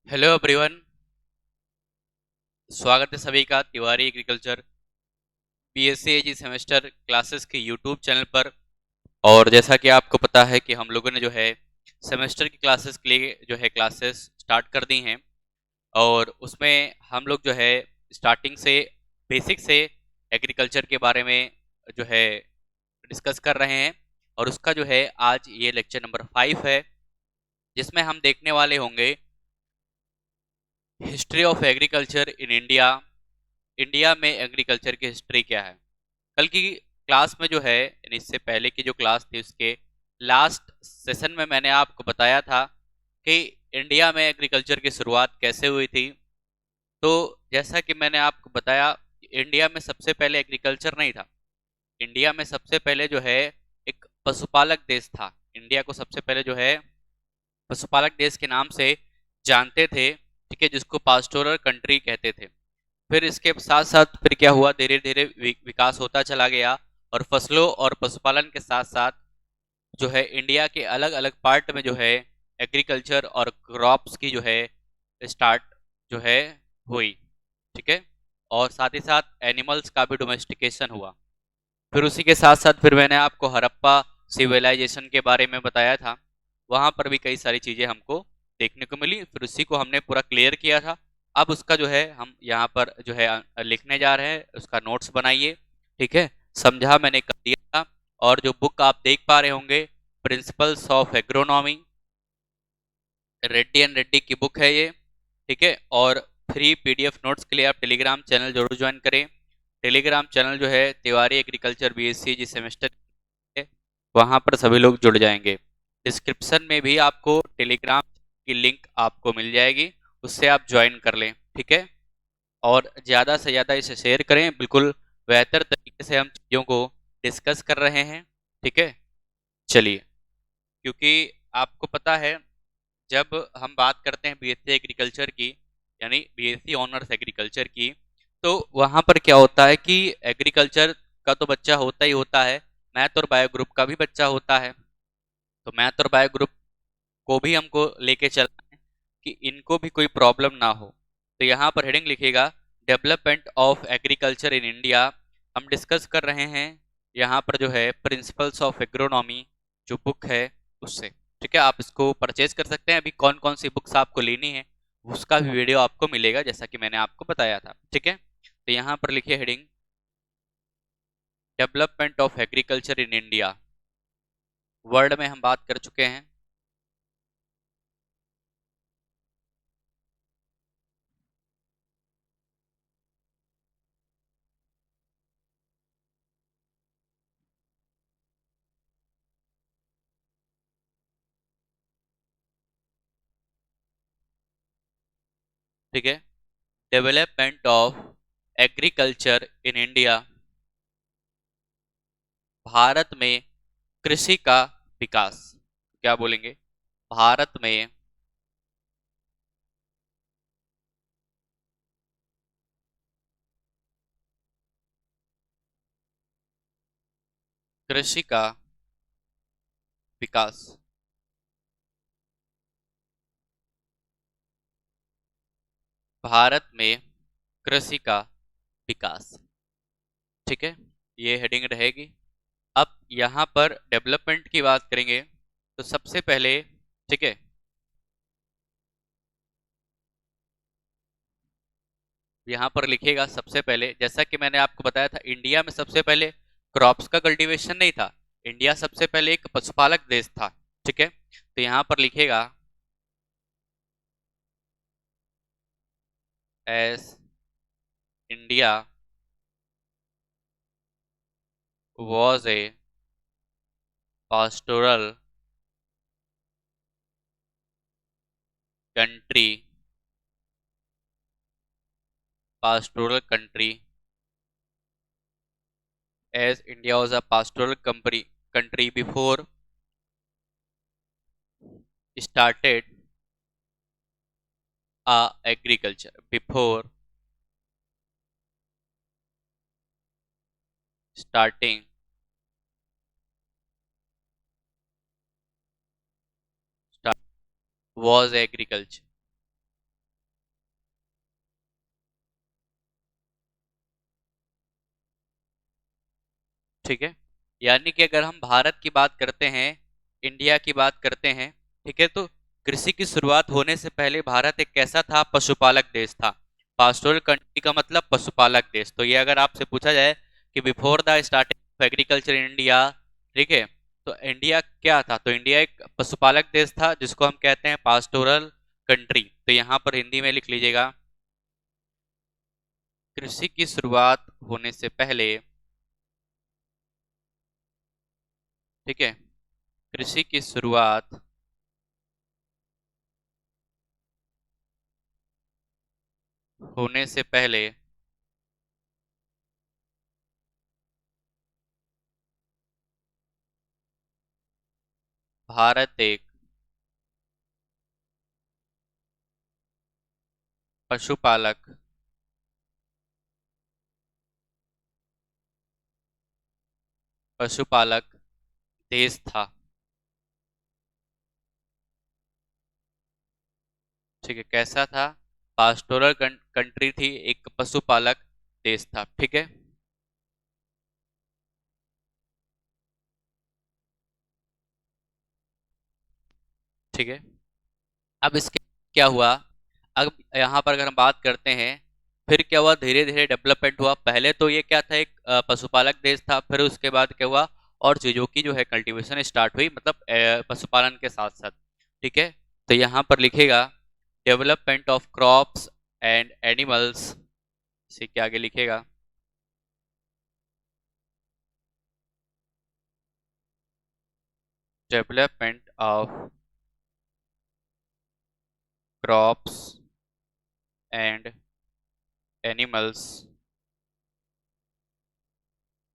Hello everyone. स्वागत है सभी का तिवारी एग्रीकल्चर बीएससी एजी सेमेस्टर क्लासेस के यूट्यूब चैनल पर। और जैसा कि आपको पता है कि हम लोगों ने जो है सेमेस्टर की क्लासेस के लिए जो है क्लासेस स्टार्ट कर दी हैं। और उसमें हम लोग जो है स्टार्टिंग से बेसिक से एग्रीकल्चर के बारे में जो है डिस्कस कर रहे हैं। और उसका जो है आज ये लेक्चर नंबर 5 है, जिसमें हम देखने वाले होंगे history of agriculture in India. India में एग्रीकल्चर की हिस्ट्री क्या है। कल की क्लास में जो है यानी इससे पहले की जो क्लास थी उसके लास्ट सेशन में मैंने आपको बताया था कि इंडिया में एग्रीकल्चर की शुरुआत कैसे हुई थी। तो जैसा कि मैंने आपको बताया, इंडिया में सबसे पहले एग्रीकल्चर नहीं था। इंडिया में सबसे पहले जो है एक पशुपालक देश था। इंडिया को सबसे पहले जो है पशुपालक देश के नाम से जानते थे, ठीक है, जिसको पास्टोरल कंट्री कहते थे। फिर इसके साथ साथ फिर क्या हुआ, धीरे धीरे विकास होता चला गया। और फसलों और पशुपालन के साथ साथ जो है इंडिया के अलग अलग पार्ट में जो है एग्रीकल्चर और क्रॉप्स की जो है स्टार्ट जो है हुई, ठीक है। और साथ ही साथ एनिमल्स का भी डोमेस्टिकेशन हुआ। फिर उसी के साथ साथ फिर मैंने आपको हड़प्पा सिविलाइजेशन के बारे में बताया था। वहां पर भी कई सारी चीजें हमको देखने को मिली, फिर उसी को हमने पूरा क्लियर किया था। अब उसका जो है हम यहाँ पर जो है लिखने जा रहे हैं, उसका नोट्स बनाइए, ठीक है। समझा मैंने कर दिया था। और जो बुक आप देख पा रहे होंगे, principles of agronomy, Reddy and Reddy की बुक है ये, ठीक है। और फ्री पीडीएफ नोट्स के लिए आप टेलीग्राम चैनल जरूर ज्वाइन करें। टेलीग्राम चैनल जो है तिवारी एग्रीकल्चर बीएससी जी सेमेस्टर है, वहां पर सभी लोग जुड़ जाएंगे। डिस्क्रिप्शन में भी आपको टेलीग्राम की लिंक आपको मिल जाएगी, उससे आप ज्वाइन कर लें, ठीक है। और ज़्यादा से ज़्यादा इसे शेयर करें, बिल्कुल बेहतर तरीके से हम चीज़ों को डिस्कस कर रहे हैं, ठीक है। चलिए, क्योंकि आपको पता है जब हम बात करते हैं बीएससी एग्रीकल्चर की, यानी बीएससी ऑनर्स एग्रीकल्चर की, तो वहाँ पर क्या होता है कि एग्रीकल्चर का तो बच्चा होता ही होता है, मैथ और बायो ग्रुप का भी बच्चा होता है। तो मैथ और बायो ग्रुप को भी हमको लेके चलना है कि इनको भी कोई प्रॉब्लम ना हो। तो यहाँ पर हेडिंग लिखिएगा development of agriculture in India. हम डिस्कस कर रहे हैं यहाँ पर जो है प्रिंसिपल्स ऑफ एग्रोनॉमी जो बुक है उससे, ठीक है। आप इसको परचेज कर सकते हैं। अभी कौन कौन सी बुक्स आपको लेनी है उसका भी वीडियो आपको मिलेगा, जैसा कि मैंने आपको बताया था, ठीक है। तो यहाँ पर लिखिए heading development of agriculture in India. Word में हम बात कर चुके हैं, ठीक है। Development of agriculture in India, Bharat में कृषि का विकास। क्या बोलेंगे, भारत में कृषि का विकास। भारत में कृषि का विकास, ठीक है, ये हेडिंग रहेगी। अब यहाँ पर डेवलपमेंट की बात करेंगे तो सबसे पहले, ठीक है, यहाँ पर लिखिएगा सबसे पहले, जैसा कि मैंने आपको बताया था, इंडिया में सबसे पहले क्रॉप्स का कल्टीवेशन नहीं था। इंडिया सबसे पहले एक पशुपालक देश था, ठीक है। तो यहाँ पर लिखिएगा S India was a pastoral country, pastoral country, as India was a pastoral country before started agriculture, before starting start was agriculture, ठीक है। यानी कि अगर हम भारत की बात करते हैं, इंडिया की बात करते हैं, ठीक है, तो कृषि की शुरुआत होने से पहले भारत एक कैसा था? पशुपालक देश था। पास्टोरल कंट्री का मतलब पशुपालक देश। तो ये अगर आपसे पूछा जाए कि before the starting of agriculture in India, ठीक है, तो इंडिया क्या था? तो इंडिया एक पशुपालक देश था, जिसको हम कहते हैं पास्टोरल कंट्री। तो यहाँ पर हिंदी में लिख लीजिएगा, कृषि की शुरुआत होने से पहले, ठीक है, कृषि की शुरुआत होने से पहले भारत एक पशुपालक पशुपालक देश था। ठीक है, कैसा था? पास्टोरल कंट्री थी, एक पशुपालक देश था। ठीक है। ठीक है, अब इसके क्या हुआ? अब यहाँ पर अगर हम बात करते हैं, फिर क्या हुआ? धीरे धीरे डेवलपमेंट हुआ। पहले तो ये क्या था? एक पशुपालक देश था। फिर उसके बाद क्या हुआ? और चीजों की जो है कल्टीवेशन स्टार्ट हुई, मतलब पशुपालन के साथ साथ। ठीक है, तो यहाँ पर लिखेगा development of crops and animals. इसी के आगे लिखेगा development of crops and animals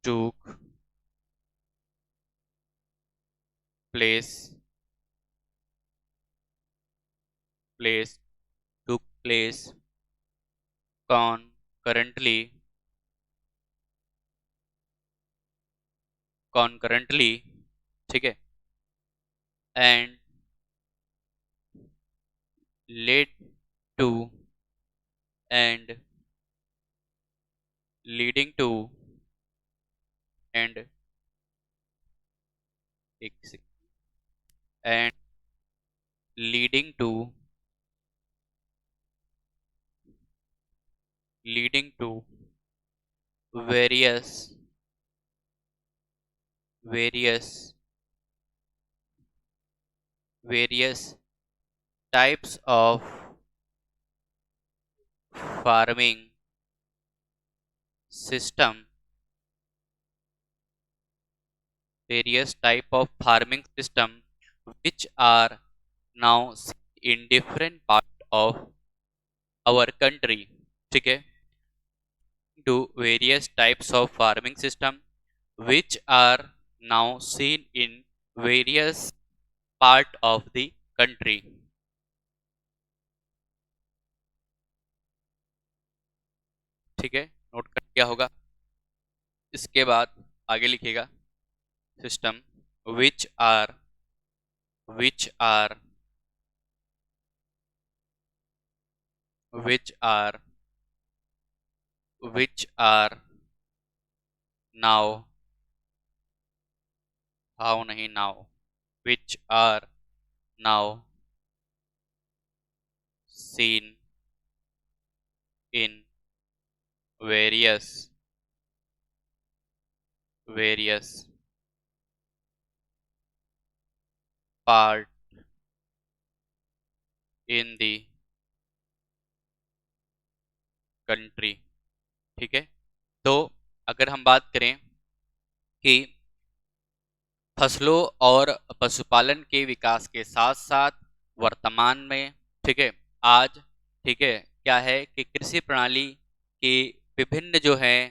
took place place took place concurrently concurrently, ठीक है, and led to and leading to and एक and leading to various various various types of farming system various type of farming system which are now in different part of our country. ठीक है, to various types of farming system which are now seen in various part of the country. ठीक है, note कर दिया होगा। इसके बाद आगे लिखिएगा system which are which are which are which are now, how नहीं now, which are now seen in various part in the country। ठीक है, तो अगर हम बात करें कि फसलों और पशुपालन के विकास के साथ साथ वर्तमान में, ठीक है, आज, ठीक है, क्या है कि कृषि प्रणाली के विभिन्न जो है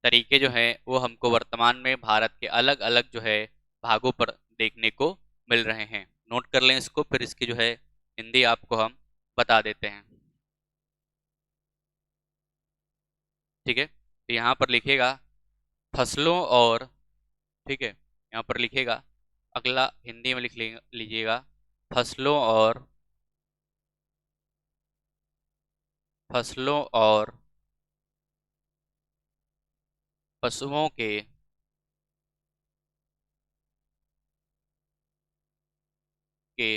तरीके जो है वो हमको वर्तमान में भारत के अलग अलग जो है भागों पर देखने को मिल रहे हैं। नोट कर लें इसको, फिर इसकी जो है हिंदी आपको हम बता देते हैं। ठीक है, तो यहाँ पर लिखेगा फसलों और, ठीक है, यहाँ पर लिखेगा, अगला हिंदी में लिख लीजिएगा फसलों और पशुओं के के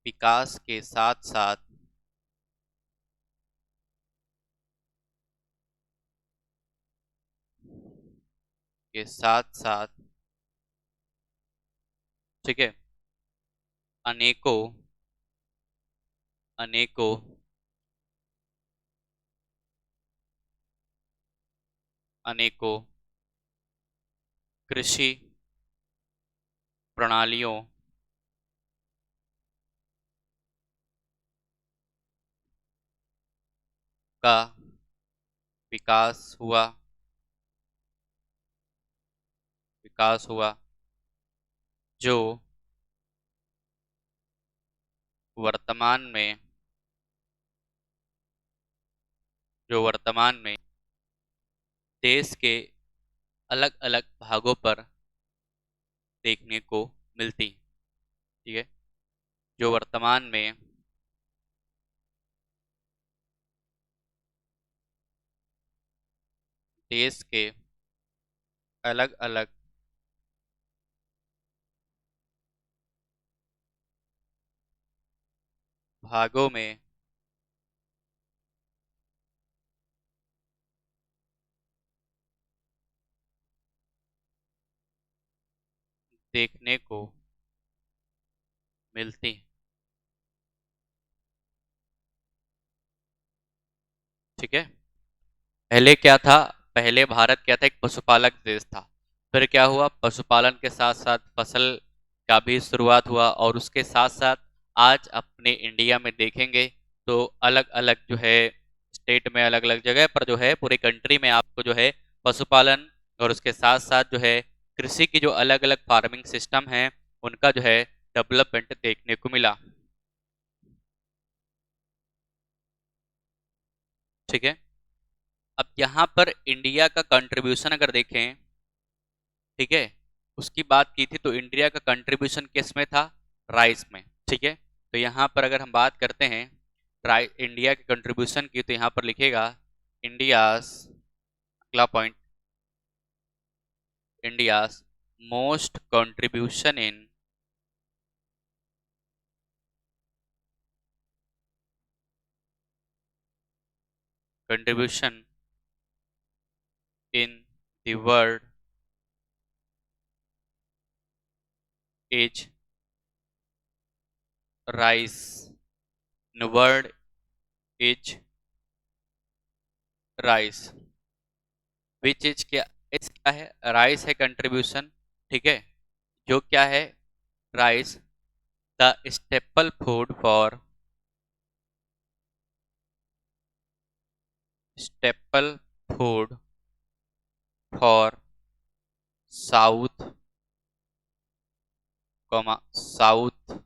विकास के साथ साथ के साथ साथ ठीक है, अनेकों अनेकों अनेकों कृषि प्रणालियों का विकास हुआ विकास हुआ जो वर्तमान में जो वर्तमान में देश के अलग अलग भागों पर देखने को मिलती। ठीक है, जो वर्तमान में देश के अलग अलग भागों में देखने को मिलती। ठीक है, पहले क्या था? पहले भारत क्या था? एक पशुपालक देश था। फिर क्या हुआ? पशुपालन के साथ साथ फसल का भी शुरुआत हुआ, और उसके साथ साथ आज अपने इंडिया में देखेंगे तो अलग अलग जो है स्टेट में, अलग अलग जगह पर जो है, पूरे कंट्री में आपको जो है पशुपालन और उसके साथ साथ जो है कृषि की जो अलग अलग फार्मिंग सिस्टम है, उनका जो है डेवलपमेंट देखने को मिला। ठीक है, अब यहाँ पर इंडिया का कंट्रीब्यूशन अगर देखें, ठीक है, उसकी बात की थी तो इंडिया का कंट्रीब्यूशन किस में था? राइस में। ठीक है, तो यहाँ पर अगर हम बात करते हैं इंडिया के कंट्रीब्यूशन की, तो यहाँ पर लिखेगा इंडियाज, अगला point, India's most contribution in contribution in the world is rice. World is rice, which is क्या? इज क्या है? राइस है कंट्रीब्यूशन। ठीक है, जो क्या है? Rice, the staple food for staple food for south south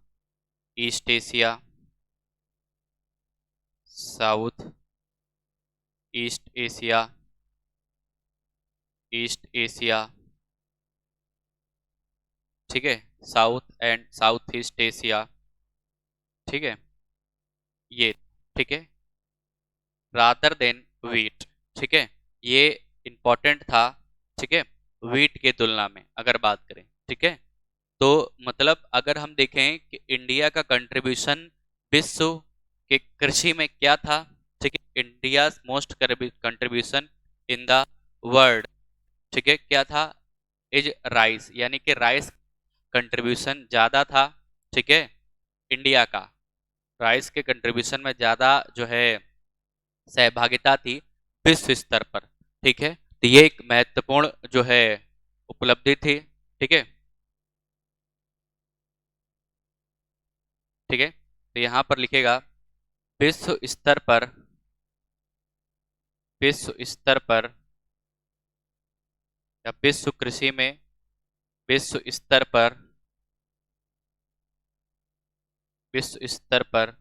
east Asia, south east Asia, east Asia. ठीक है, south and south east Asia. ठीक है, ये ठीक है, रादर देन वीट। ठीक है, ये इंपॉर्टेंट था। ठीक है, वीट के तुलना में अगर बात करें। ठीक है, तो मतलब अगर हम देखें कि इंडिया का कंट्रीब्यूशन विश्व के कृषि में क्या था? ठीक है, India most contribution in the world, ठीक है, क्या था? इज राइस, यानी कि राइस कंट्रीब्यूशन ज्यादा था। ठीक है, इंडिया का राइस के कंट्रीब्यूशन में ज्यादा जो है सहभागिता थी विश्व स्तर पर। ठीक है, तो ये एक महत्वपूर्ण जो है उपलब्धि थी। ठीक है, ठीक है, तो यहाँ पर लिखेगा विश्व स्तर पर, विश्व स्तर पर या विश्व कृषि में, विश्व स्तर पर, विश्व स्तर पर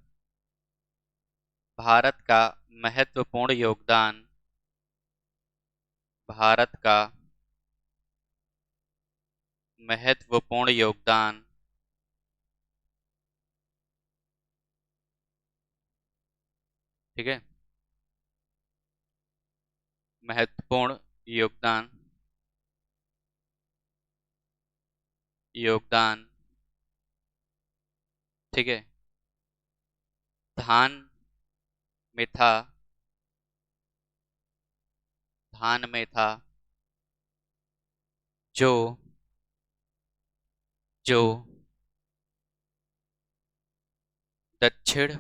भारत का महत्वपूर्ण योगदान, भारत का महत्वपूर्ण योगदान ठीक है, महत्वपूर्ण योगदान, योगदान ठीक है। धान में था, धान में था जो, जो दक्षिण,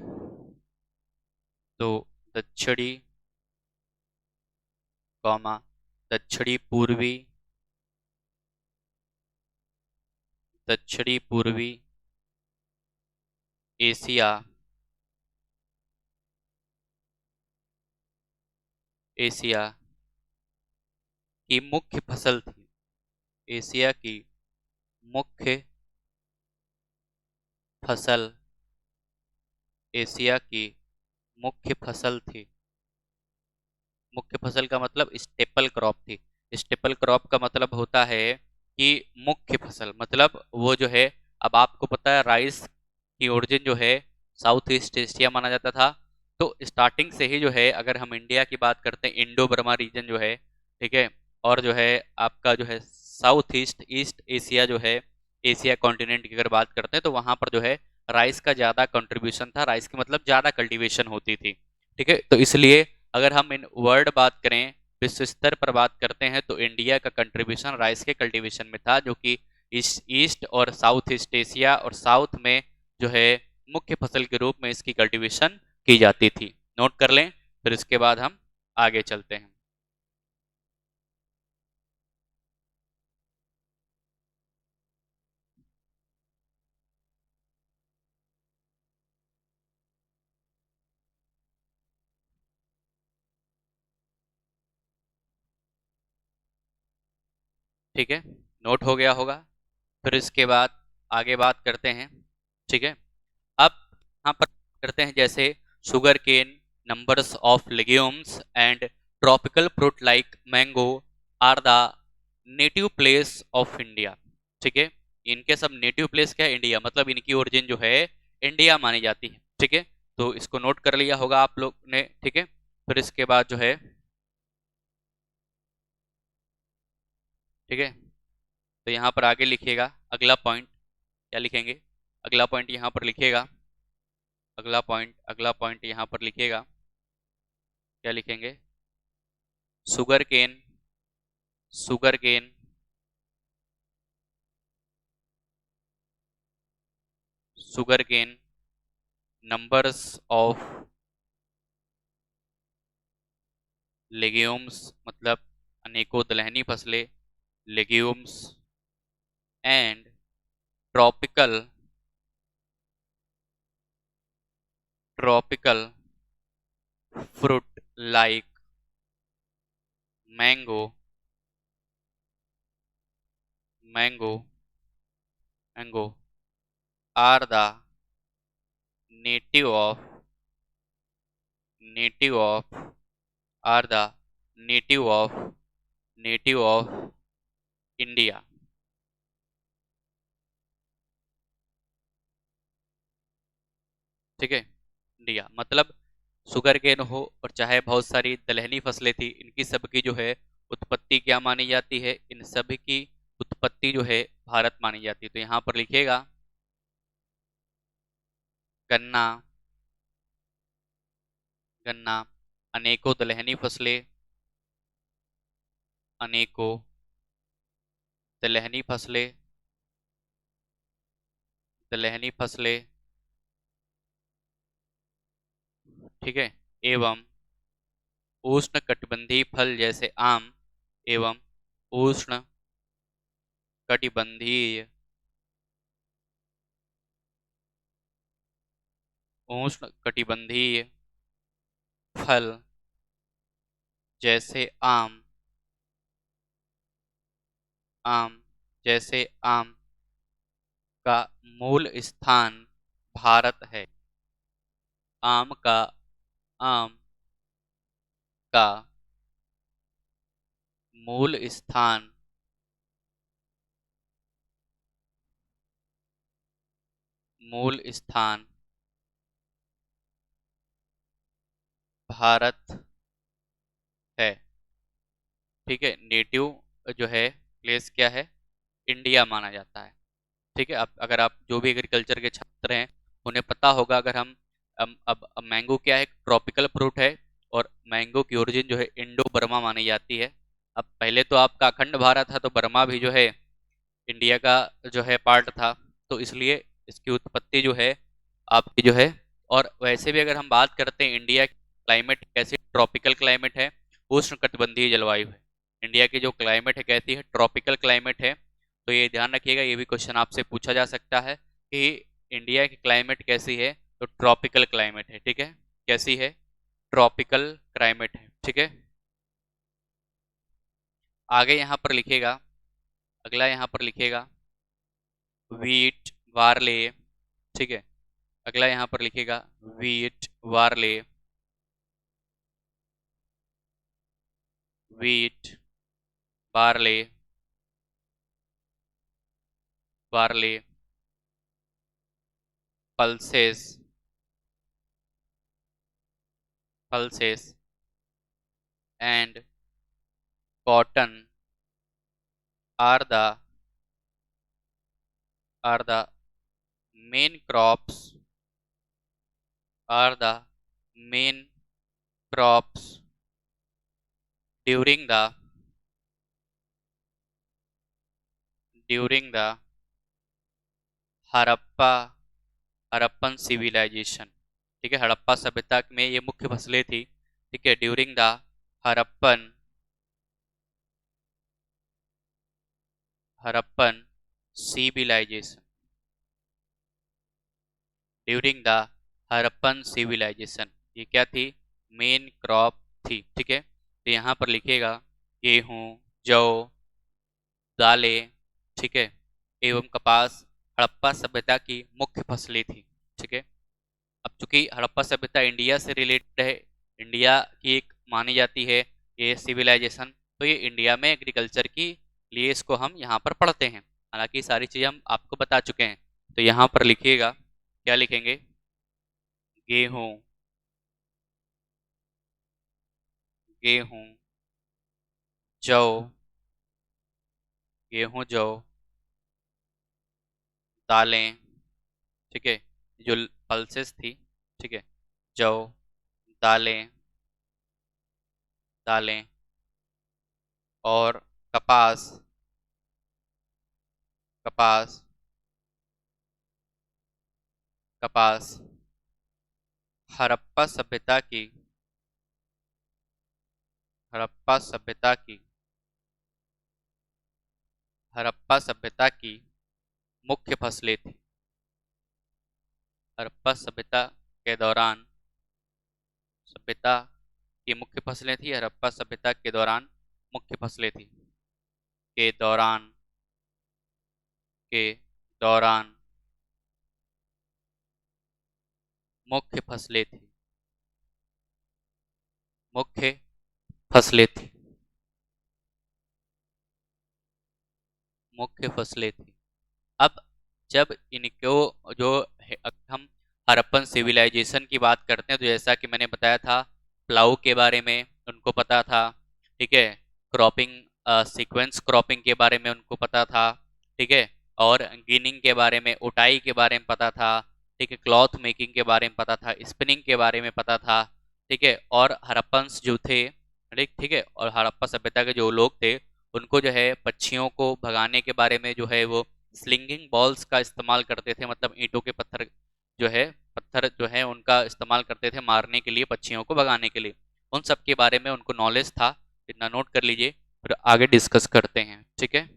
तो दक्षिणी, कौमा, दक्षिणी पूर्वी, दक्षिणी पूर्वी एशिया, एशिया की मुख्य फसल थी। एशिया की मुख्य फसल, एशिया की मुख्य फसल थी। मुख्य फसल का मतलब स्टेपल क्रॉप थी। स्टेपल क्रॉप का मतलब होता है कि मुख्य फसल, मतलब वो जो है, अब आपको पता है राइस की ओरिजिन जो है साउथ ईस्ट एशिया माना जाता था। तो स्टार्टिंग से ही जो है, अगर हम इंडिया की बात करते हैं, इंडो बर्मा रीजन जो है, ठीक है, और जो है आपका जो है साउथ ईस्ट ईस्ट एशिया जो है, एशिया कॉन्टिनेंट की अगर बात करते हैं, तो वहां पर जो है राइस का ज्यादा कंट्रीब्यूशन था। राइस की मतलब ज्यादा कल्टीवेशन होती थी। ठीक है, तो इसलिए अगर हम इन वर्ल्ड बात करें, विश्व स्तर पर बात करते हैं, तो इंडिया का कंट्रीब्यूशन राइस के कल्टीवेशन में था, जो कि ईस्ट ईस्ट और साउथ ईस्ट एशिया और साउथ में जो है मुख्य फसल के रूप में इसकी कल्टीवेशन की जाती थी। नोट कर लें, फिर इसके बाद हम आगे चलते हैं। ठीक है, नोट हो गया होगा। फिर इसके बाद आगे बात करते हैं। ठीक है, अब यहाँ पर करते हैं जैसे sugar cane, numbers of legumes and tropical fruit like mango are the native place of India. ठीक है, इनके सब नेटिव प्लेस क्या है? इंडिया, मतलब इनकी ओरिजिन जो है इंडिया मानी जाती है। ठीक है, तो इसको नोट कर लिया होगा आप लोग ने। ठीक है, फिर इसके बाद जो है, ठीक है, तो यहाँ पर आगे लिखिएगा अगला पॉइंट। क्या लिखेंगे? अगला पॉइंट यहाँ पर लिखिएगा। अगला पॉइंट यहाँ पर लिखिएगा। क्या लिखेंगे? Sugar cane, sugar cane, sugar cane, numbers of legumes, मतलब अनेकों दलहनी फसलें, legumes and tropical, tropical fruit like mango, mango, mango are the native of, native of, are the native of, native of India. ठीक है, India मतलब sugar cane हो और चाहे बहुत सारी दलहनी फसलें थी, इनकी सबकी जो है उत्पत्ति क्या मानी जाती है? इन सभी की उत्पत्ति जो है भारत मानी जाती है। तो यहाँ पर लिखिएगा गन्ना, गन्ना, अनेकों दलहनी फसलें, अनेकों दलहनी फसलें, दलहनी फसलें, ठीक है, एवं उष्ण कटिबंधीय फल जैसे आम, एवं उष्ण कटिबंधीय, उष्ण कटिबंधीय फल जैसे आम, आम, जैसे आम का मूल स्थान भारत है। आम का, आम का मूल स्थान, मूल स्थान भारत है। ठीक है, नेटिव जो है प्लेस क्या है? इंडिया माना जाता है। ठीक है, आप अगर आप जो भी एग्रीकल्चर के छात्र हैं उन्हें पता होगा। अगर हम अब मैंगो क्या है, ट्रॉपिकल फ्रूट है, और मैंगो की ओरिजिन जो है इंडो बर्मा मानी जाती है। अब पहले तो आपका अखंड भारत था, तो बर्मा भी जो है इंडिया का जो है पार्ट था, तो इसलिए इसकी उत्पत्ति जो है आपकी जो है। और वैसे भी अगर हम बात करते हैं इंडिया की क्लाइमेट कैसी, ट्रॉपिकल क्लाइमेट है, उष्णकटिबंधीय जलवायु है। इंडिया की जो क्लाइमेट है कैसी है, ट्रॉपिकल क्लाइमेट है। तो ये ध्यान रखिएगा, ये भी क्वेश्चन आपसे पूछा जा सकता है कि इंडिया की क्लाइमेट कैसी है, तो ट्रॉपिकल क्लाइमेट है। ठीक है, कैसी है, ट्रॉपिकल क्लाइमेट है। ठीक है, आगे यहाँ पर लिखिएगा, अगला यहाँ पर लिखिएगा वीट वारले। ठीक है, अगला यहाँ पर लिखिएगा वीट वारले, wheat barley, barley, pulses, pulses and cotton are the main crops, are the main crops during the Harappa Harappan civilisation. ठीक है, हड़प्पा सभ्यता में ये मुख्य फसलें थी। ठीक है, during the Harappan Harappan civilisation, during the Harappan civilisation, ये क्या थी, मेन क्रॉप थी। ठीक है, तो यहाँ पर लिखिएगा गेहूँ, जौ, दालें, ठीक है, एवं कपास हड़प्पा सभ्यता की मुख्य फसलें थी। ठीक है, अब चूंकि हड़प्पा सभ्यता इंडिया से रिलेटेड है, इंडिया की एक मानी जाती है ये सिविलाइजेशन, तो ये इंडिया में एग्रीकल्चर की लिए इसको हम यहाँ पर पढ़ते हैं। हालांकि सारी चीज़ें हम आपको बता चुके हैं। तो यहाँ पर लिखिएगा, क्या लिखेंगे, गेहूँ, गेहूँ, जौ, गेहूँ जौ, दालें, ठीक है, जो पल्सेस थी, ठीक है, जौ, दालें, दालें, और कपास, कपास, कपास हड़प्पा सभ्यता की, हड़प्पा सभ्यता की, हड़प्पा सभ्यता की मुख्य फसलें थी। हड़प्पा सभ्यता के दौरान, सभ्यता की मुख्य फसलें थी, हड़प्पा सभ्यता के दौरान मुख्य फसलें थी, के दौरान, के दौरान मुख्य फसलें थी, मुख्य फसलें थी, मुख्य फसलें थी। अब जब इनको जो हम हड़प्पन सिविलाइजेशन की बात करते हैं, तो जैसा कि मैंने बताया था, प्लाऊ के बारे में उनको पता था। ठीक है, क्रॉपिंग, सीक्वेंस क्रॉपिंग के बारे में उनको पता था। ठीक है, और गिनिंग के बारे में, उटाई के बारे में पता था। ठीक है, क्लॉथ मेकिंग के बारे में पता था, स्पिनिंग के बारे में पता था। ठीक है, और हड़प्पन्स जो थे, ठीक ठीक है, और हड़प्पा सभ्यता के जो लोग थे, उनको जो है पक्षियों को भगाने के बारे में जो है वो स्लिंगिंग बॉल्स का इस्तेमाल करते थे, मतलब ईंटों के पत्थर जो है, पत्थर जो है उनका इस्तेमाल करते थे मारने के लिए, पक्षियों को भगाने के लिए। उन सब के बारे में उनको नॉलेज था, इतना नोट कर लीजिए, फिर आगे डिस्कस करते हैं। ठीक है,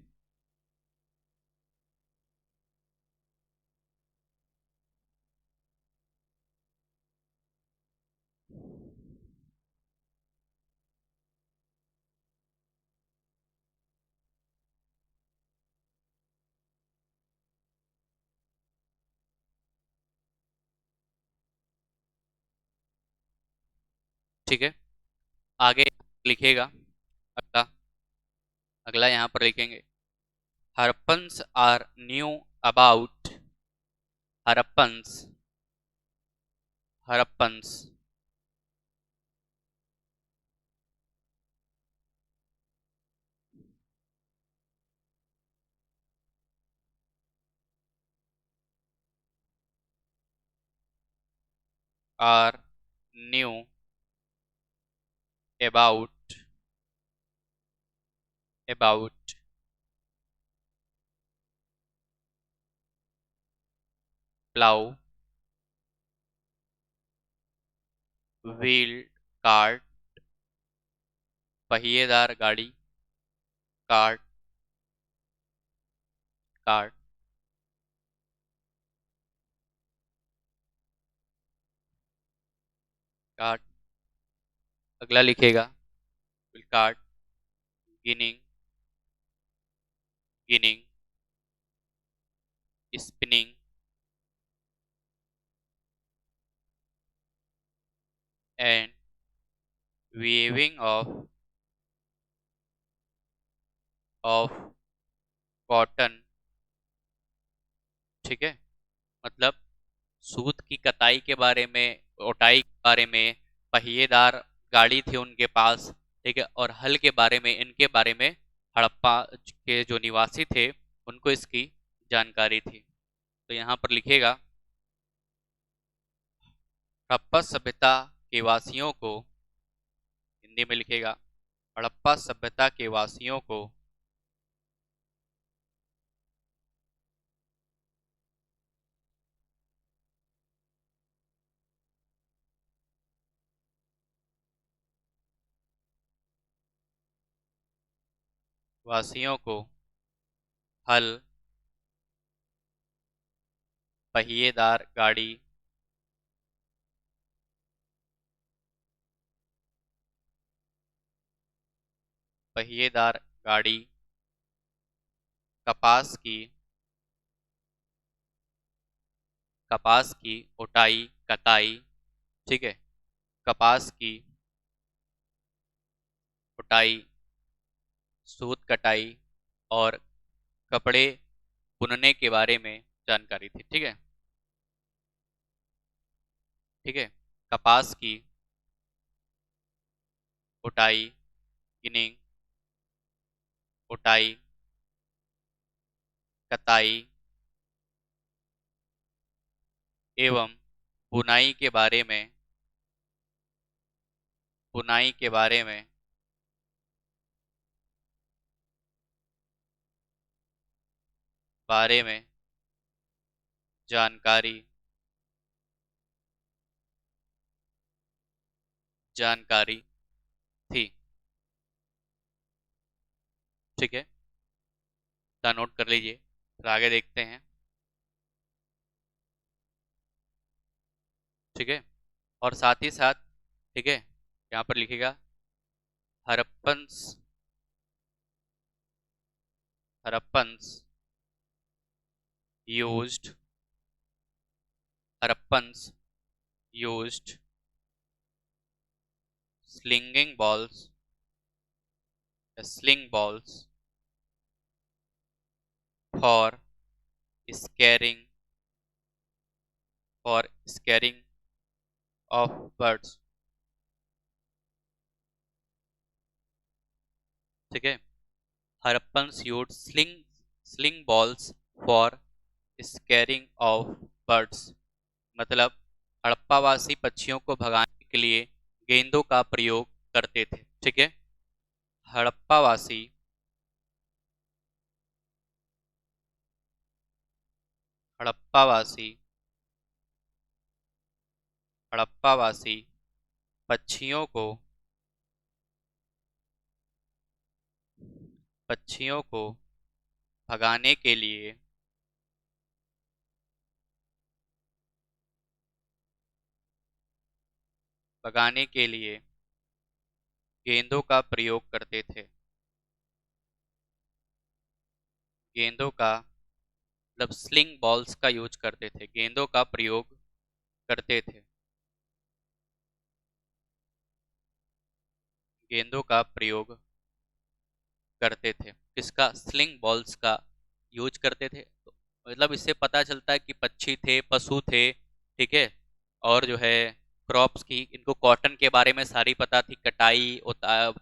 ठीक है, आगे लिखिएगा, अगला, अगला यहाँ पर लिखेंगे Harappans are knew about, Harappans, Harappans are knew about plow, wheel, cart, पहिएदार गाड़ी, कार्ट, कार्ट, कार्ट। अगला लिखेगा will cart, ginning, ginning, spinning, and weaving of cotton. ठीक है, मतलब सूत की कताई के बारे में, ओटाई के बारे में, पहिएदार गाड़ी थी उनके पास, ठीक है, और हल के बारे में, इनके बारे में हड़प्पा के जो निवासी थे उनको इसकी जानकारी थी। तो यहाँ पर लिखेगा हड़प्पा सभ्यता के वासियों को, हिंदी में लिखेगा हड़प्पा सभ्यता के वासियों को वासियों को हल, पहिएदार गाड़ी, पहिएदार गाड़ी, कपास की, कपास की उठाई, कताई, ठीक है, कपास की उठाई, सूत कटाई और कपड़े बुनने के बारे में जानकारी थी। ठीक है, ठीक है, कपास की उठाई, गिनिंग, उठाई, कताई एवं बुनाई के बारे में, बुनाई के बारे में जानकारी, जानकारी थी। ठीक है, इतना नोट कर लीजिए, फिर आगे देखते हैं। ठीक है, और साथ ही साथ, ठीक है, यहाँ पर लिखेगा Harappans, Harappans used, Harappans used slinging balls, sling balls for scaring, for scaring of birds। ठीक है, Harappans used sling balls for scaring of birds, मतलब हड़प्पावासी पक्षियों को भगाने के लिए गेंदों का प्रयोग करते थे। ठीक है, हड़प्पावासी, हड़प्पावासी, हड़प्पावासी पक्षियों को, पक्षियों को भगाने के लिए, भगाने के लिए गेंदों का प्रयोग करते थे। गेंदों का मतलब स्लिंग बॉल्स का यूज करते थे, गेंदों का प्रयोग करते थे, गेंदों का प्रयोग करते थे, किसका, स्लिंग बॉल्स का यूज करते थे। तो मतलब इससे पता चलता है कि पक्षी थे, पशु थे, ठीक है, और जो है क्रॉप्स की, इनको कॉटन के बारे में सारी पता थी, कटाई,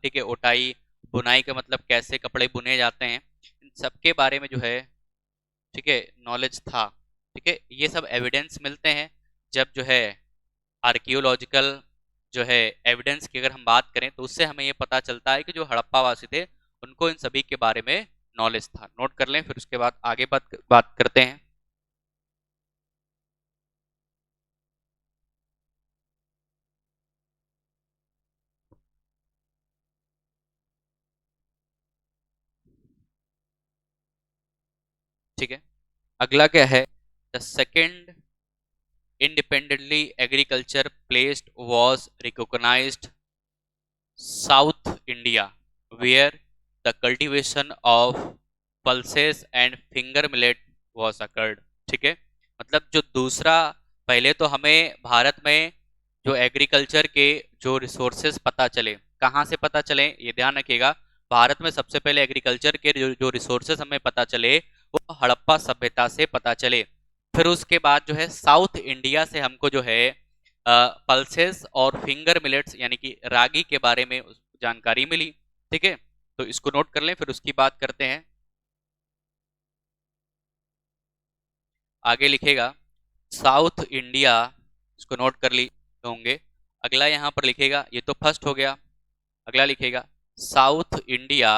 ठीक है, उटाई, बुनाई का मतलब कैसे कपड़े बुने जाते हैं, इन सब के बारे में जो है, ठीक है, नॉलेज था। ठीक है, ये सब एविडेंस मिलते हैं जब जो है आर्कियोलॉजिकल जो है एविडेंस की अगर हम बात करें तो उससे हमें ये पता चलता है कि जो हड़प्पावासी थे उनको इन सभी के बारे में नॉलेज था। नोट कर लें, फिर उसके बाद आगे बात करते हैं। ठीक है, अगला क्या है? The second independently agriculture placed was recognized South India, where the cultivation of pulses and finger millet was occurred। ठीक है, मतलब जो दूसरा, पहले तो हमें भारत में जो एग्रीकल्चर के जो रिसोर्सेज पता चले, कहाँ से पता चले ये ध्यान रखिएगा। भारत में सबसे पहले एग्रीकल्चर के जो रिसोर्सेज हमें पता चले वो हड़प्पा सभ्यता से पता चले। फिर उसके बाद जो है साउथ इंडिया से हमको जो है पल्सेस और फिंगर मिलेट्स यानी कि रागी के बारे में जानकारी मिली। ठीक है, तो इसको नोट कर लें, फिर उसकी बात करते हैं। आगे लिखेगा साउथ इंडिया, इसको नोट कर ली होंगे। अगला यहाँ पर लिखेगा, ये तो फर्स्ट हो गया। अगला लिखेगा south India,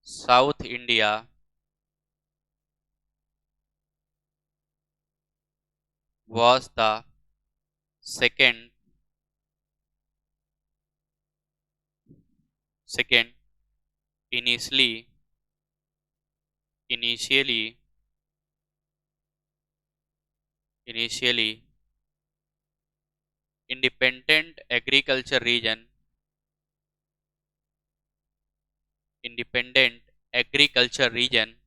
south India was the second second initially initially initially independent agriculture region, independent agriculture region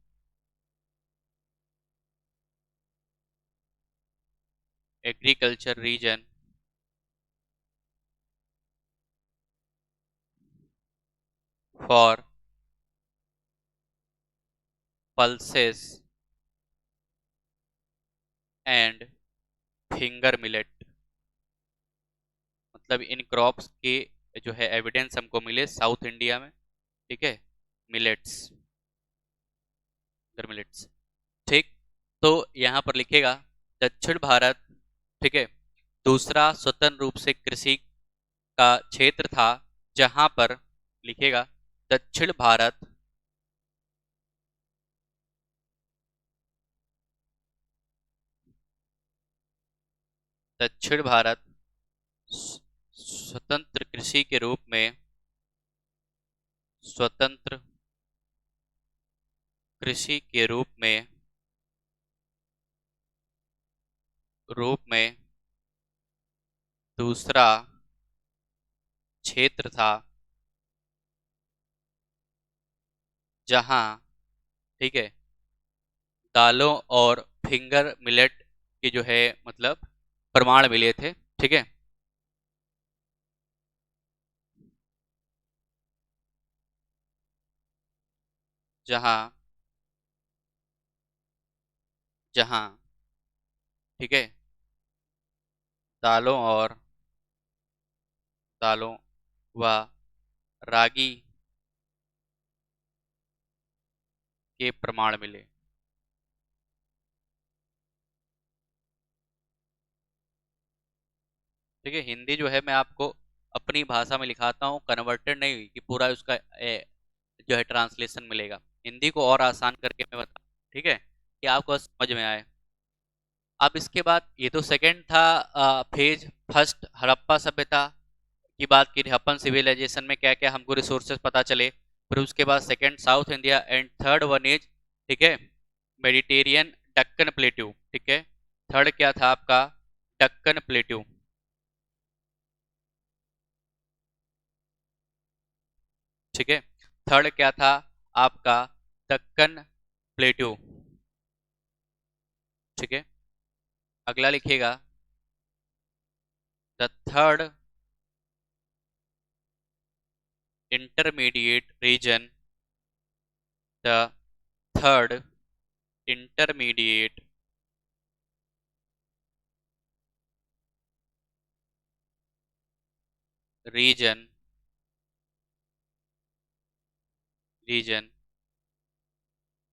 agriculture region for pulses and finger millet। मतलब इन क्रॉप्स के जो है एविडेंस हमको मिले साउथ इंडिया में। ठीक है, मिलेट्स, फिंगर मिलेट्स। ठीक, तो यहाँ पर लिखेगा दक्षिण भारत, ठीक है, दूसरा स्वतंत्र रूप से कृषि का क्षेत्र था जहां पर, लिखेगा दक्षिण भारत, दक्षिण भारत स्वतंत्र कृषि के रूप में, स्वतंत्र कृषि के रूप में दूसरा क्षेत्र था जहां, ठीक है, दालों और फिंगर मिलेट के जो है मतलब प्रमाण मिले थे। ठीक है, जहां जहां ठीक है, दालों और दालों व रागी के प्रमाण मिले। ठीक है, हिंदी जो है मैं आपको अपनी भाषा में लिखाता हूँ, कन्वर्टेड नहीं हुई कि पूरा उसका जो है ट्रांसलेशन मिलेगा। हिंदी को और आसान करके मैं बता, ठीक है, कि आपको समझ में आए। अब इसके बाद ये तो सेकंड था फेज। फर्स्ट हड़प्पा सभ्यता की बात की, हड़प्पन सिविलाइजेशन में क्या क्या हमको रिसोर्सेज पता चले। फिर उसके बाद second south India, and third one is, ठीक है, मेडिटेरियन डक्कन प्लेट्यू। ठीक है, थर्ड क्या था आपका? डक्कन प्लेट्यू। ठीक है, थर्ड क्या था आपका? दक्कन प्लेट्यू। ठीक है, अगला लिखिएगा the third intermediate region, the third intermediate region region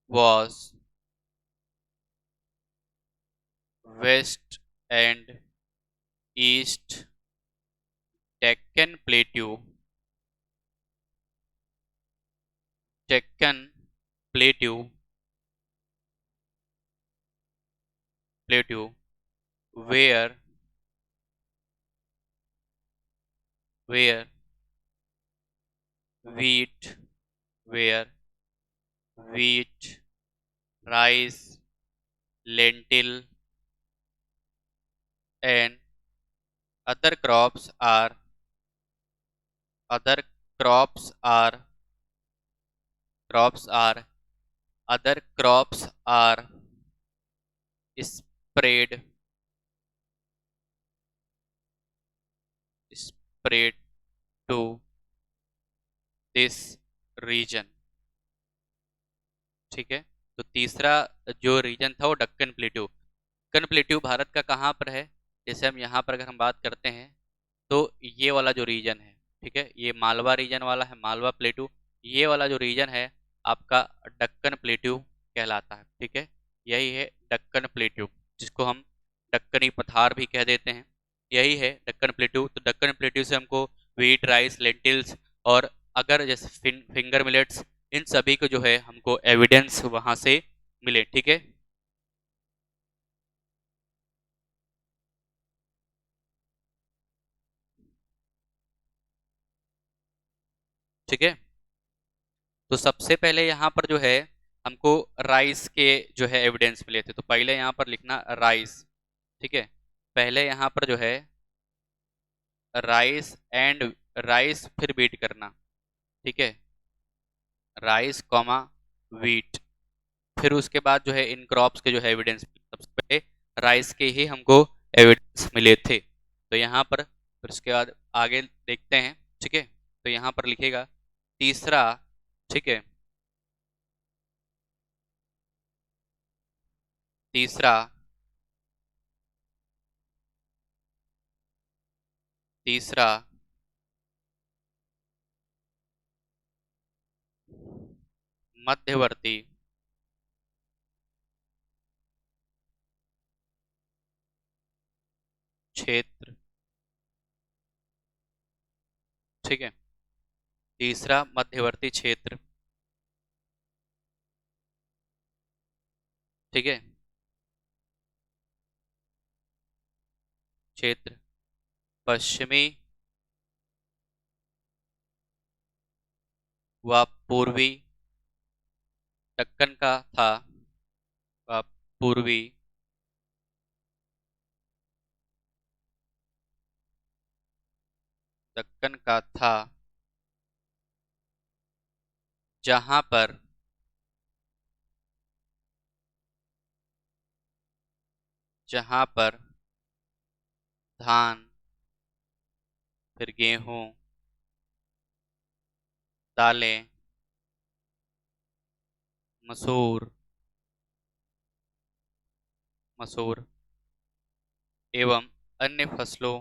was west and east Deccan plateau, Deccan plateau, plateau where where wheat where wheat, rice, lentil and other crops are other crops are crops are other crops are spread spread to this region। ठीक है, तो तीसरा जो reason था वो Deccan plateau. Deccan plateau Bharat का कहाँ पर है? जैसे हम यहाँ पर अगर हम बात करते हैं तो ये वाला जो रीजन है, ठीक है, ये मालवा रीजन वाला है, मालवा प्लेट्यू। ये वाला जो रीजन है आपका डक्कन प्लेट्यू कहलाता है। ठीक है, यही है डक्कन प्लेट्यू, जिसको हम डक्कनी पठार भी कह देते हैं। यही है डक्कन प्लेट्यू। तो डक्कन प्लेट्यू से हमको व्हीट, राइस, लेंटिल्स और अगर जैसे फिंगर मिलेट्स, इन सभी को जो है हमको एविडेंस वहां से मिले। ठीक है, ठीक है। तो सबसे पहले यहाँ पर जो है हमको राइस के जो है एविडेंस मिले थे। तो पहले यहाँ पर लिखना राइस। ठीक है, पहले यहाँ पर जो है राइस एंड राइस फिर बीट करना। ठीक है, राइस कॉमा वीट, फिर उसके बाद जो है इन क्रॉप्स के जो है एविडेंस। सबसे पहले राइस के ही हमको एविडेंस मिले थे। तो यहाँ पर फिर उसके बाद आगे देखते हैं। ठीक है, तो यहाँ पर लिखेगा तीसरा। ठीक है, तीसरा तीसरा मध्यवर्ती क्षेत्र। ठीक है, तीसरा मध्यवर्ती क्षेत्र। ठीक है, क्षेत्र पश्चिमी व पूर्वी दक्कन का था, व पूर्वी दक्कन का था, जहां पर जहां पर धान, फिर गेहूं, दालें, मसूर मसूर एवं अन्य फसलों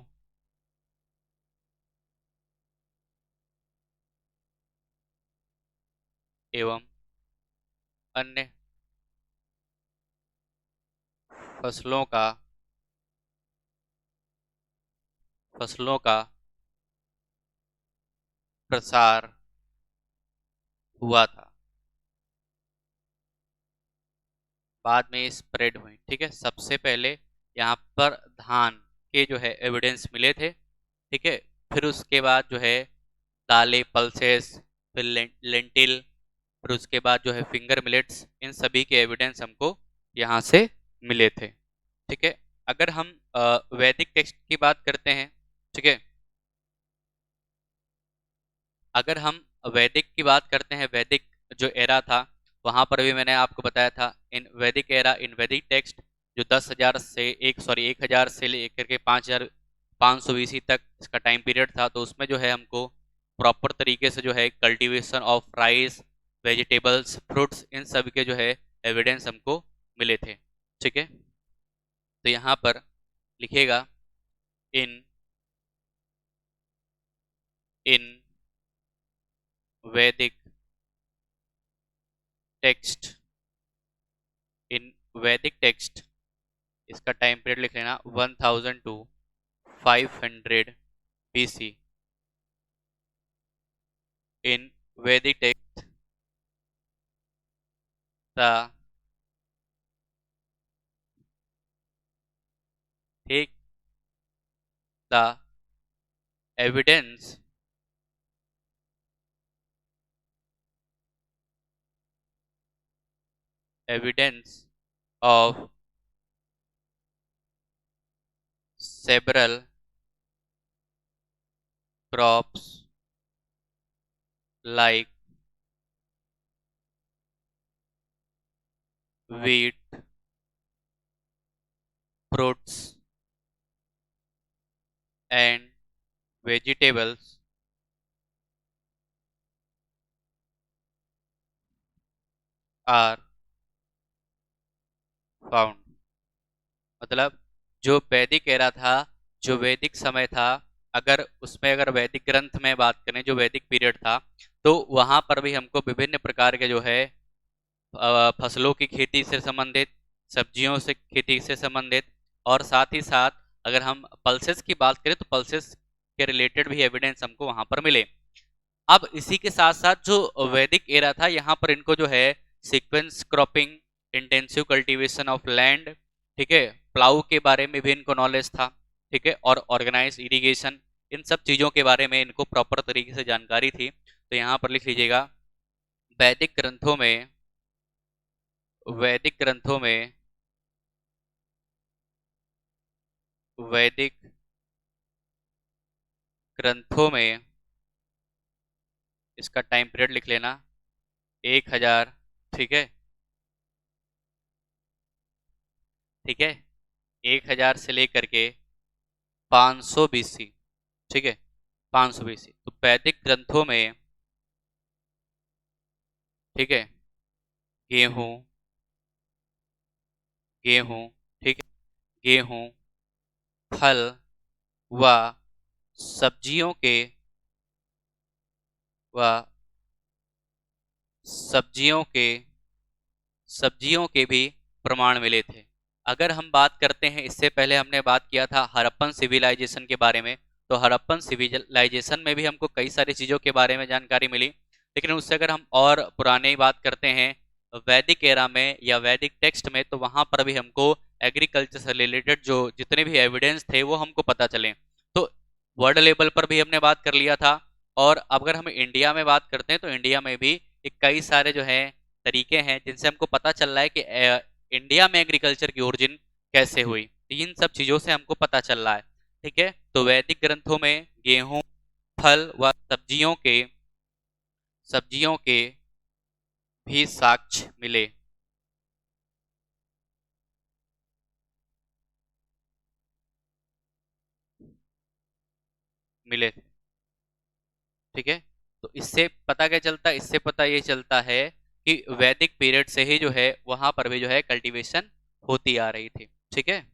एवं अन्य फसलों का फसलों का प्रसार हुआ था, बाद में स्प्रेड हुई। ठीक है, सबसे पहले यहाँ पर धान के जो है एविडेंस मिले थे। ठीक है, फिर उसके बाद जो है दालें, पल्सेस, फिर लेंटिल, फिर उसके बाद जो है फिंगर मिलेट्स, इन सभी के एविडेंस हमको यहाँ से मिले थे। ठीक है, अगर हम वैदिक टेक्स्ट की बात करते हैं। ठीक है, अगर हम वैदिक की बात करते हैं, वैदिक जो एरा था वहां पर भी मैंने आपको बताया था इन वैदिक एरा, इन वैदिक टेक्स्ट जो 10,000 से 1,000 से लेकर के 5,500 बीसी तक इसका टाइम पीरियड था, तो उसमें जो है हमको प्रॉपर तरीके से जो है cultivation of rice, vegetables, fruits, इन सब के जो है एविडेंस हमको मिले थे। ठीक है, तो यहाँ पर लिखेगा इन इन वैदिक टेक्स्ट इन वैदिक टेक्स्ट इसका टाइम पीरियड लिख लेना 1000 to 500 BC in Vedic text. The take the evidence of several crops like wheat, fruits, and vegetables are found. मतलब जो वैदिक एरा था, जो वैदिक समय था, अगर उसमें अगर वैदिक ग्रंथ में बात करें, जो वैदिक पीरियड था, तो वहां पर भी हमको विभिन्न प्रकार के जो है फसलों की खेती से संबंधित, सब्जियों से खेती से संबंधित, और साथ ही साथ अगर हम पल्सेस की बात करें तो पल्सेस के रिलेटेड भी एविडेंस हमको वहां पर मिले। अब इसी के साथ साथ जो वैदिक एरा था, यहाँ पर इनको जो है sequence cropping, intensive cultivation of land, ठीक है, प्लाऊ के बारे में भी इनको नॉलेज था, ठीक है, और ऑर्गेनाइज इरिगेशन, इन सब चीजों के बारे में इनको प्रॉपर तरीके से जानकारी थी। तो यहाँ पर लिख लीजिएगा, वैदिक ग्रंथों में वैदिक ग्रंथों में वैदिक ग्रंथों में इसका टाइम पीरियड लिख लेना 1000, ठीक है, ठीक है, 1000 से लेकर के 500 BC, ठीक है, 500 BC। तो वैदिक ग्रंथों में, ठीक है, गेहूं गेहूं ठीक है, गेहूं, फल व सब्जियों के व सब्जियों के सब्जियों के भी प्रमाण मिले थे। अगर हम बात करते हैं, इससे पहले हमने बात किया था हड़प्पन सिविलाइजेशन के बारे में, तो हड़प्पन सिविलाइजेशन में भी हमको कई सारी चीज़ों के बारे में जानकारी मिली। लेकिन उससे अगर हम और पुराने बात करते हैं वैदिक एरा में या वैदिक टेक्स्ट में, तो वहां पर भी हमको एग्रीकल्चर से रिलेटेड जो जितने भी एविडेंस थे वो हमको पता चले। तो वर्ल्ड लेवल पर भी हमने बात कर लिया था, और अगर हम इंडिया में बात करते हैं तो इंडिया में भी एक कई सारे जो है तरीके हैं जिनसे हमको पता चल रहा है कि इंडिया में एग्रीकल्चर की ओरिजिन कैसे हुई। तो इन सब चीजों से हमको पता चल रहा है, ठीक है। तो वैदिक ग्रंथों में गेहूं, फल व सब्जियों के भी साक्ष्य मिले, ठीक है। तो इससे पता क्या चलता है, इससे पता ये चलता है कि वैदिक पीरियड से ही जो है वहां पर भी जो है कल्टीवेशन होती आ रही थी, ठीक है।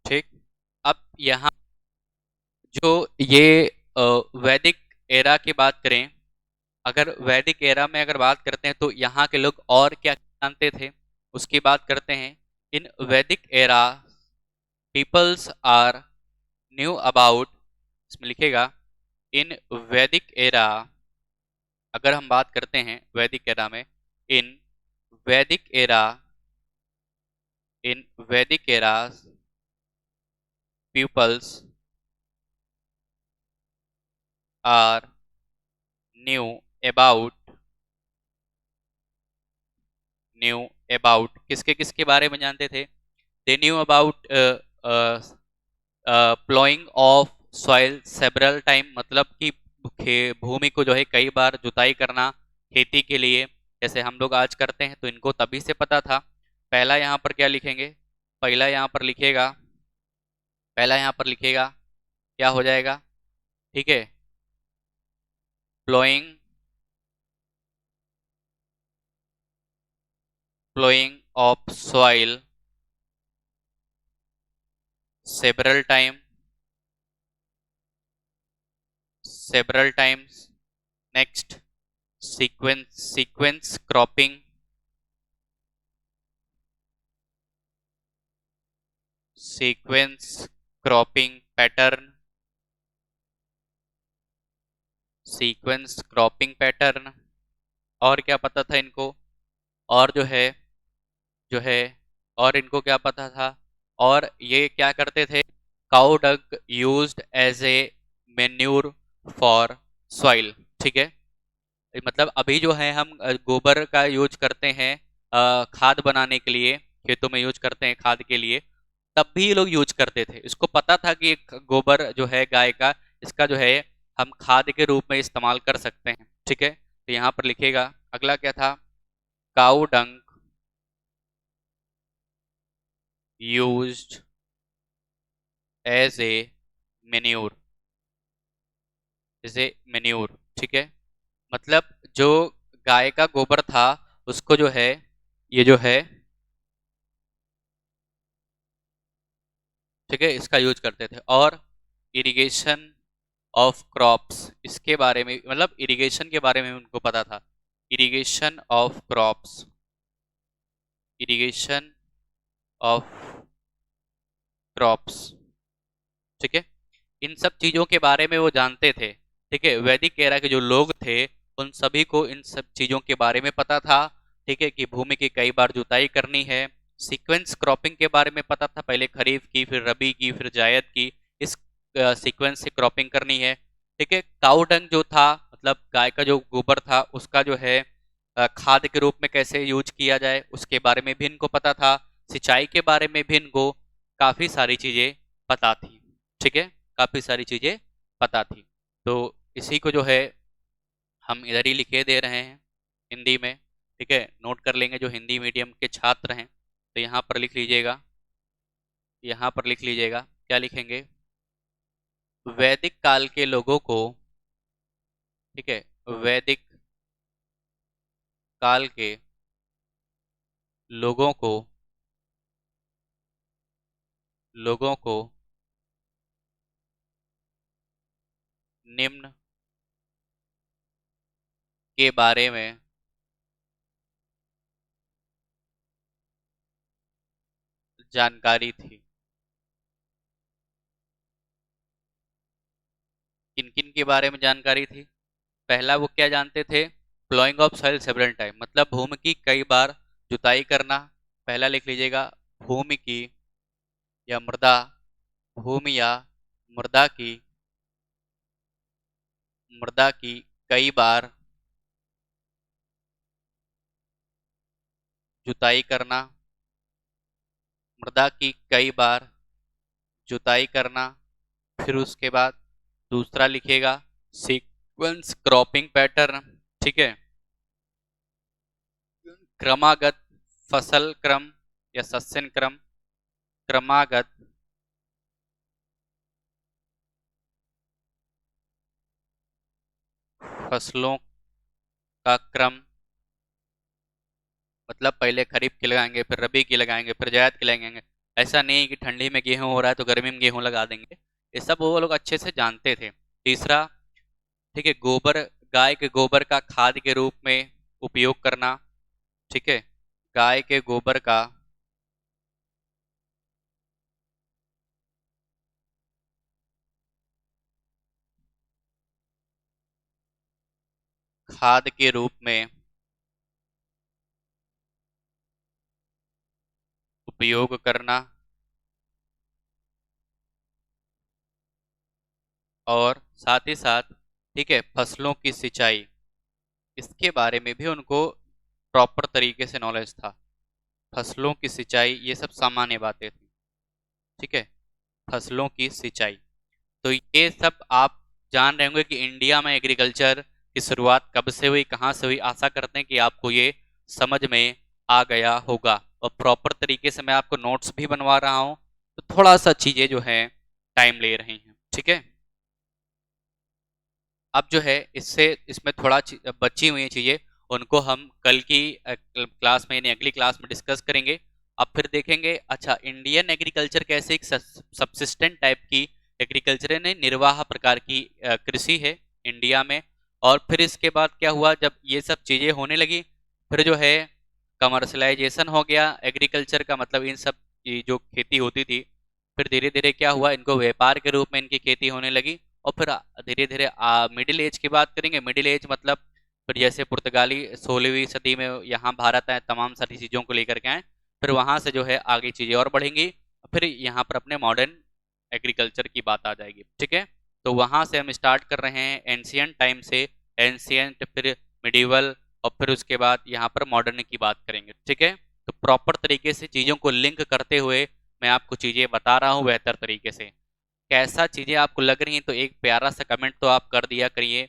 ठीक। अब यहाँ जो ये वैदिक एरा की बात करें, अगर वैदिक एरा में अगर बात करते हैं तो यहाँ के लोग और क्या जानते थे उसकी बात करते हैं। In Vedic era peoples are knew about, इसमें लिखेगा इन वैदिक एरा, अगर हम बात करते हैं वैदिक एरा में, इन Vedic era in Vedic era peoples are knew about knew about किसके किसके बारे में जानते थे? They knew about ploughing of soil several time, मतलब कि भूमि को जो है कई बार जुताई करना खेती के लिए, जैसे हम लोग आज करते हैं, तो इनको तभी से पता था। पहला यहाँ पर क्या लिखेंगे, पहला यहाँ पर लिखेगा पहला यहाँ पर लिखेगा क्या हो जाएगा, ठीक है, ploughing of soil several time, several times. Next, sequence cropping, sequence cropping pattern, sequence cropping pattern. और क्या पता था इनको? और जो है और इनको क्या पता था? और ये क्या करते थे? Cow dung used as a manure for soil. ठीक है, मतलब अभी जो है हम गोबर का यूज करते हैं खाद बनाने के लिए, खेतों में यूज करते हैं खाद के लिए। तब भी ये लोग यूज करते थे, इसको पता था कि गोबर जो है गाय का, इसका जो है हम खाद के रूप में इस्तेमाल कर सकते हैं। ठीक है, तो यहाँ पर लिखेगा। अगला क्या था? Cow dung used as a manure, as a manure. ठीक है, मतलब जो गाय का गोबर था उसको जो है, ये जो है, ठीक है, इसका यूज करते थे। और इरिगेशन ऑफ क्रॉप्स, इसके बारे में, मतलब इरिगेशन के बारे में उनको पता था। Irrigation of crops, irrigation of crops. ठीक है, इन सब चीजों के बारे में वो जानते थे। ठीक है, वैदिक एरा के जो लोग थे उन सभी को इन सब चीजों के बारे में पता था। ठीक है, कि भूमि की कई बार जुताई करनी है। सीक्वेंस क्रॉपिंग के बारे में पता था, पहले खरीफ की, फिर रबी की, फिर जायद की, इस सीक्वेंस से क्रॉपिंग करनी है। ठीक है, काउ डंग जो था, मतलब गाय का जो गोबर था, उसका जो है खाद के रूप में कैसे यूज किया जाए उसके बारे में भी इनको पता था। सिंचाई के बारे में भी इनको काफी सारी चीजें पता थी। ठीक है, काफी सारी चीजें पता थी। तो इसी को जो है हम इधर ही लिखे दे रहे हैं हिंदी में। ठीक है, नोट कर लेंगे जो हिंदी मीडियम के छात्र हैं, तो यहाँ पर लिख लीजिएगा। यहाँ पर लिख लीजिएगा, क्या लिखेंगे? वैदिक काल के लोगों को, ठीक है, वैदिक काल के लोगों को, लोगों को निम्न के बारे में जानकारी थी। किन किन के बारे में जानकारी थी? पहला वो क्या जानते थे? Ploughing of soil several time, मतलब भूमि की कई बार जुताई करना। पहला लिख लीजिएगा, भूमि की या मृदा, भूमि या मृदा की, मृदा की कई बार जुताई करना, मृदा की कई बार जुताई करना। फिर उसके बाद दूसरा लिखेगा सीक्वेंस क्रॉपिंग पैटर्न। ठीक है, क्रमागत फसल क्रम या सस्यन क्रम, क्रमागत फसलों का क्रम, मतलब पहले खरीफ की लगाएंगे, फिर रबी की लगाएंगे, फिर जायद की लगाएंगे। ऐसा नहीं है कि ठंडी में गेहूं हो रहा है तो गर्मी में गेहूं लगा देंगे। ये सब वो लोग अच्छे से जानते थे। तीसरा, ठीक है, गोबर, गाय के गोबर का खाद के रूप में उपयोग करना। ठीक है, गाय के गोबर का खाद के रूप में उपयोग करना। और साथ ही साथ, ठीक है, फसलों की सिंचाई, इसके बारे में भी उनको प्रॉपर तरीके से नॉलेज था। फसलों की सिंचाई, ये सब सामान्य बातें थी। ठीक है, फसलों की सिंचाई। तो ये सब आप जान रहे होंगे कि इंडिया में एग्रीकल्चर की शुरुआत कब से हुई, कहाँ से हुई। आशा करते हैं कि आपको ये समझ में आ गया होगा। और प्रॉपर तरीके से मैं आपको नोट्स भी बनवा रहा हूँ, तो थोड़ा सा चीज़ें जो है टाइम ले रही हैं। ठीक है, अब जो है इससे, इसमें थोड़ा बची हुई चीज़ें, उनको हम कल की क्लास में, यानी अगली क्लास में डिस्कस करेंगे। अब फिर देखेंगे, अच्छा, इंडियन एग्रीकल्चर कैसे एक सब्सिस्टेंट टाइप की एग्रीकल्चर, यानी निर्वाह प्रकार की कृषि है। इंडिया में। और फिर इसके बाद क्या हुआ, जब ये सब चीज़ें होने लगी, फिर जो है कमर्शलाइजेशन हो गया एग्रीकल्चर का, मतलब इन सब की जो खेती होती थी, फिर धीरे धीरे क्या हुआ, इनको व्यापार के रूप में इनकी खेती होने लगी। और फिर धीरे धीरे मिडिल एज की बात करेंगे। मिडिल एज मतलब फिर जैसे पुर्तगाली 16वीं सदी में यहाँ भारत आए, तमाम सारी चीज़ों को लेकर के आए, फिर वहाँ से जो है आगे चीज़ें और बढ़ेंगी, फिर यहाँ पर अपने मॉडर्न एग्रीकल्चर की बात आ जाएगी। ठीक है, तो वहाँ से हम स्टार्ट कर रहे हैं एंशियंट टाइम से, एंशियंट फिर मिडिवल, और फिर उसके बाद यहाँ पर मॉडर्न की बात करेंगे। ठीक है, तो प्रॉपर तरीके से चीज़ों को लिंक करते हुए मैं आपको चीज़ें बता रहा हूँ बेहतर तरीके से। कैसा चीज़ें आपको लग रही हैं तो एक प्यारा सा कमेंट तो आप कर दिया करिए।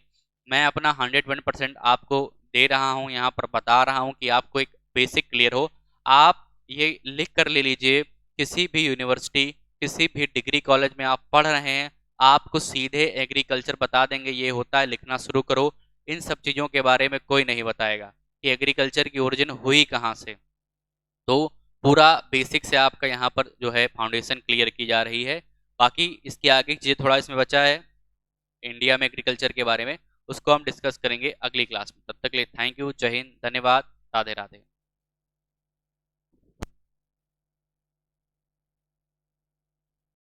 मैं अपना 101% आपको दे रहा हूँ, यहाँ पर बता रहा हूँ कि आपको एक बेसिक क्लियर हो। आप ये लिख कर ले लीजिए, किसी भी यूनिवर्सिटी, किसी भी डिग्री कॉलेज में आप पढ़ रहे हैं, आपको सीधे एग्रीकल्चर बता देंगे ये होता है, लिखना शुरू करो। इन सब चीज़ों के बारे में कोई नहीं बताएगा कि एग्रीकल्चर की ओरिजिन हुई कहाँ से। तो पूरा बेसिक से आपका यहाँ पर जो है फाउंडेशन क्लियर की जा रही है। बाकी इसके आगे चीज़ें थोड़ा इसमें बचा है इंडिया में एग्रीकल्चर के बारे में, उसको हम डिस्कस करेंगे अगली क्लास में। तब तक के लिए थैंक यू, जय हिंद, धन्यवाद, राधे राधे।